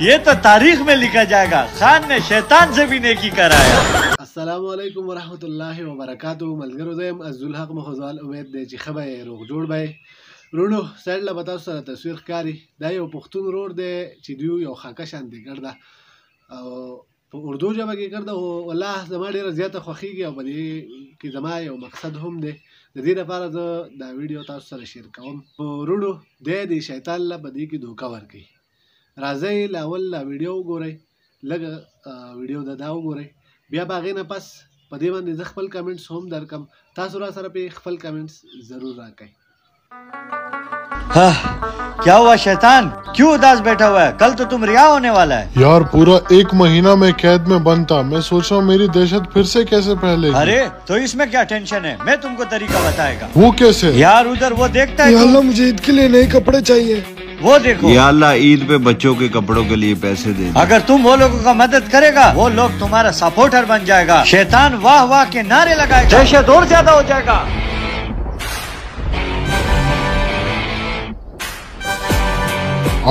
ये तो तारीख में लिखा जाएगा, खान ने शैतान से भी नेकी कराया। अस्सलाम वालेकुम वरहमतुल्लाहि वबरकातुहू। मलगरो ज़म अज़ुल हक मखज़ाल उम्मीद दे چې خبره روغ جوړ بای رونو سړ لا بتاو سره تصویر ښکاری دا یو پښتون روډ دی چې دیو یو خاکه شان دی ګرځا او په اردو ژبه کې ګرځا او والله زما ډیره زیاته خوخیږي او بلې کې زما یو مقصد هم دی د دې لپاره زه دا ویډیو تاسو سره شیر کوم. رونو د شیطان لا بدی کې دوکا ورکي راځي لاول لا ویډیو وګورئ لږ ویډیو دا وګورئ بیا باغې نه پس په دې باندې زه خپل کمنټس هم درکم تاسو را سره په خپل کمنټس ضرور راکئ. क्या हुआ शैतान, क्यों उदास बैठा हुआ है? कल तो तुम रिहा होने वाला है। यार पूरा 1 महीना मैं कैद में बंद था, मैं सोच रहा हूँ मेरी दहशत फिर से कैसे फैलेगी। अरे तो इसमें क्या टेंशन है, मैं तुमको तरीका बताएगा। वो कैसे? यार उधर वो देखता है या अल्लाह मुझे ईद के लिए नए कपड़े चाहिए। वो देखो या अल्लाह ईद पे बच्चों के कपड़ों के लिए पैसे दे। अगर तुम वो लोगों का मदद करेगा वो लोग तुम्हारा सपोर्टर बन जाएगा। शैतान वाह वाह के नारे लगाएगा, दहशत और ज्यादा हो जाएगा।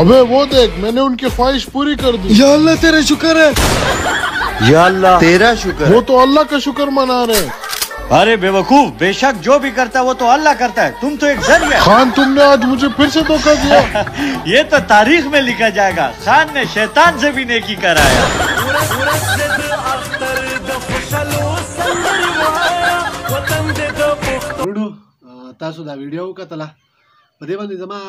अबे वो देख मैंने उनकी ख्वाहिश पूरी कर दी। या अल्लाह तेरा शुक्र है। या अल्लाह तेरा शुक्र। वो तो अल्लाह का शुक्र मना रहे। अरे बेवकूफ, बेशक जो भी करता है वो तो अल्लाह करता है, तुम तो एक जरिया। खान तुमने आज मुझे फिर से धोखा दिया। ये तो तारीख में लिखा जाएगा, खान ने शैतान से भी नेकी कराया। تاسو دا ویډیو وکتله په دې باندې زما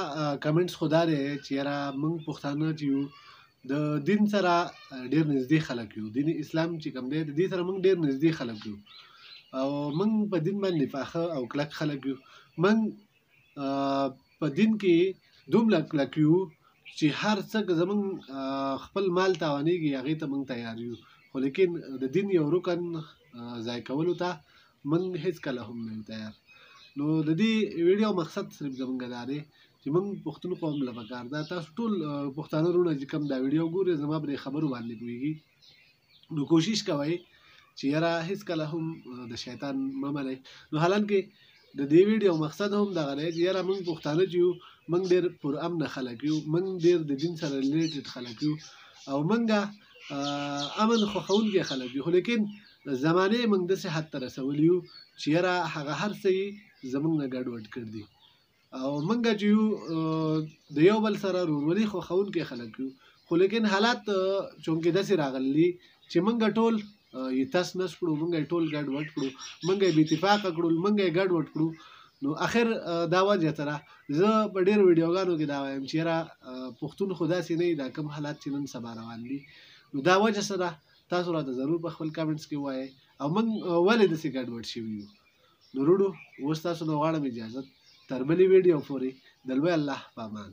کمنټس خو دا دی چې یاره موږ پښتانه چې یو د دین سره ډېر نږدې خلک یو، دین اسلام چې کوم دی د دې سره موږ ډېر نږدې خلک یو او موږ په دین باندې پاخه او کلک خلک یو. موږ په دین کې دومره کلک یو چې هر څه زموږ خپل مال تاوانېږي هغې ته موږ تیار یو، خو لیکن د دین یو رکن ځای کولو ته موږ هېڅکله هم نه یو تیار. نو د دې ویډیو مقصد صرف زمونږ دا دی چې موږ پښتون قوم له پکار ده تاسو ټول پښتانه وروڼه چې کوم دا ویډیو ګورئ زما پرې خبرو باندې پوهېږي نو کوشش کوئ چې یاره هېڅکله هم د شیطان مه منئ. نو حالانکې د دې ویډیو مقصد هم دغه دی چې یاره موږ پښتانه چې یو موږ ډېر پرامنه خلک یو، موږ ډېر د دین سره ریلیټډ خلک یو او موږ امن خوښونکي خلک یو، خو لیکن زمانې موږ داسې حد ته رسولي یو چې یاره هغه هر څه یې زمونږ نه ګډوډ کړ دي او موږ چې یو د یو بل سره ورورولي خوښونکي خلک یو، خو لیکن حالات چونکې داسې راغلي چې موږ ټول یې تس نس کړو، موږ یې ټول ګډوډ کړو، موږ یې بې اتفاقه کړو، موږ یې ګډوډ کړو. نو اخر دا وجه سره زه په ډېرو ویډیوګانو کې دا وایم چې یاره پښتون خو داسې نه وي دا کوم حالات چې نن سبا روان دي. نو دا وجه سره تاسو راته ضرور په خپل کمنټس کې ووایئ او موږ ولې داسې ګډوډ شوي یو. نو روډو اوس تاسو نه غواړم اجازت تر بلې ویډیو پورې د لوی الله په امان.